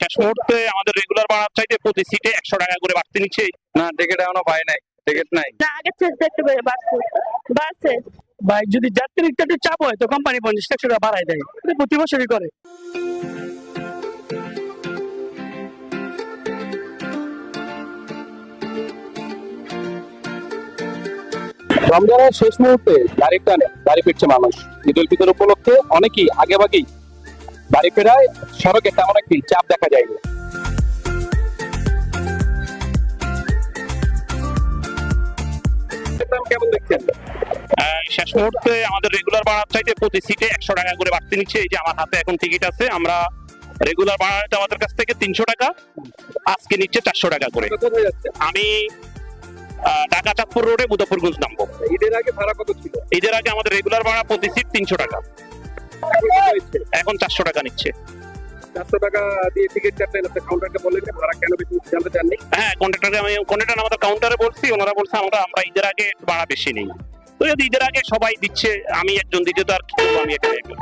শেষ মুহূর্তে আমাদের রেগুলার ভাড়ার চাইতে প্রতি সিটে 100 টাকা করে বাড়তি নিচ্ছে। না, টিকিট এখনো পাই নাই, টিকিট নাই। না, আগের চেয়ে একটু বাড়ছে বাড়ছে। ভাই যদি যাত্রীর একটু চাপ হয় তো কোম্পানি 50 টাকা বাড়ায় দেয়, এটা প্রতি বছরই করে। রমজানের শেষ মুহূর্তে গাড়ির টানে বাড়ি ফিরছে মানুষ। ঈদ উল ফিতর উপলক্ষে অনেকেই আগেভাগেই বাড়ি ফেরায় সড়কে তেমন একটি চাপ দেখা যায়নি। কেমন দেখছেন? শেষ মুহূর্তে আমাদের রেগুলার ভাড়ার চাইতে প্রতি সিটে 100 টাকা করে বাড়তি নিচ্ছে। এই যে আমার হাতে এখন টিকিট আছে, আমরা রেগুলার ভাড়া নিতে আমাদের কাছ থেকে 300 টাকা, আজকে নিচ্ছে 400 টাকা করে। কোথায় যাচ্ছে? আমি ঢাকা চাঁদপুর রোডে মুজাফরগঞ্জ নামবো। ঈদের আগে ভাড়া কত ছিল? ঈদের আগে আমাদের রেগুলার ভাড়া প্রতি সিট 300 টাকা, এখন কত হয়েছে? এখন 400 টাকা নিচ্ছে। 400 টাকা দিয়ে টিকিট কাটলেন, আপনি কাউন্টারকে বললেন যে ভাড়া কেন বেশি জানতে চাননি? হ্যাঁ, কন্ট্রাক্টর আমাদের কাউন্টারে বলছি, ওনারা বলছে আমরা ঈদের আগে একটু ভাড়া বেশি নেই। তো যদি ঈদের আগে সবাই দিচ্ছে, আমি একজন দিতে তো আর কি করবো, আমি এখানে একজন।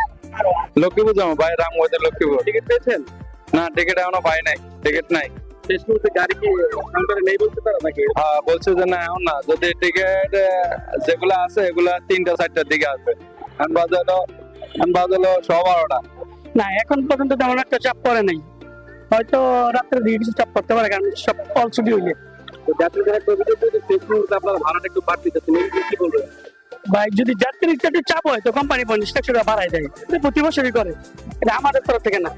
লক্ষ্মীপুর যাবো ভাই, রামগঞ্জের লক্ষ্মীপুর। টিকিট পেয়েছেন? না, টিকিট এখনো পাই নাই, টিকিট নাই। শেষ মুহূর্তে গাড়ি কি কাউন্টারে নেই বলতে পারো নাকি? হ্যাঁ, বলছে যে না এখন না, যদি টিকিট যেগুলো আছে এগুলা 3টা 4টার দিকে আছে। বাজে হলো 12টা। না, এখন পর্যন্ত তেমন একটা চাপ পড়ে নাই, হয়তো রাত্রের দিকে কিছু চাপ পড়তে পারে, কারণ সব অল ছুটি হইলে। তো যাত্রীদের একটা অভিযোগ যে শেষ মুহূর্তে আপনার ভাড়াটা একটু বাড়তি যাচ্ছে, কি বলবেন? ভাই যদি যাত্রীর একটু চাপ হয় তো কোম্পানি 50 টাকা বাড়ায় দেয়, এটা প্রতি বছরই করে। এটা আমাদের তরফ থেকে না,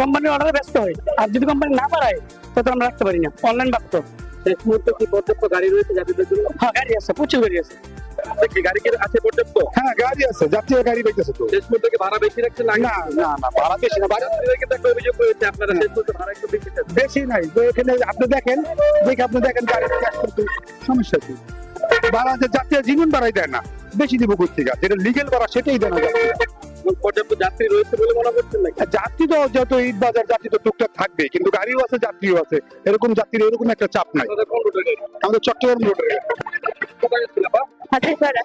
কোম্পানির অর্ডারে ব্যস্ত হয়। আর যদি কোম্পানি না বাড়ায় তো আমরা রাখতে পারি না, অনলাইন বাড়তো। শেষ মুহূর্তে কি পর্যাপ্ত গাড়ি রয়েছে যাত্রীদের জন্য? হ্যাঁ, গাড়ি আছে, প্রচুর গাড়ি আছে। কি গাড়ি কি আছে পর্যাপ্ত? হ্যাঁ, গাড়ি আছে, জাতীয় গাড়ি পাইতেছে তো। শেষ মুহূর্তে কি ভাড়া বেশি রাখছেন না? না না না, ভাড়া বেশি না, যাত্রীদের কিন্তু একটা অভিযোগ রয়েছে আপনারা শেষ মুহূর্তে ভাড়া একটু বেশি চাচ্ছেন। বেশি নাই তো। এখানে আপনি দেখেন গাড়ি ক্যাশ করতে সমস্যা কি? ভাড়া যে জাতীয় জীবন বাড়াই দেয় না, বেশি দিব কোথেকে? যেটা লিগেল ভাড়া সেটাই দেয় না যাত্রীরা। পর্যাপ্ত যাত্রী রয়েছে বলে মনে করছেন নাকি? আর যাত্রী তো যত ঈদ বাজার যাত্রী তো টুকটাক থাকবে, কিন্তু গাড়িও আছে, যাত্রীও আছে। এরকম যাত্রীর এরকম একটা চাপ নাই। আপনাদের কোন রুটের গাড়ি? আমাদের চট্টগ্রাম রোডের গাড়ি। কোথায় যাচ্ছিল বা? হাতে করা।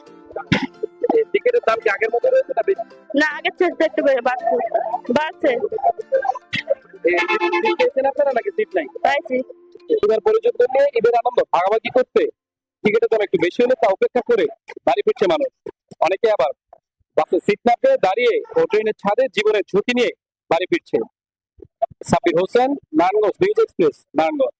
টিকিটের দাম কি আগের মতো রয়েছে না বেশি? না, আগের চেয়ে একটু বাড়ছে বাড়ছে। সিট পেয়েছেন আপনারা নাকি সিট নাই? পাইছি। ঈদের পরিচর্যা নিয়ে ঈদের আনন্দ ভাগাভাগি করতে টিকিটের দাম একটু বেশি হলে তা উপেক্ষা করে বাড়ি ফিরছে মানুষ। অনেকে আবার বাসে সিট না পেয়ে দাঁড়িয়ে ও ট্রেনের ছাদে জীবনের ঝুঁকি নিয়ে বাড়ি ফিরছে। Sabbir Hossain, Narayanganj news express, Narayanganj.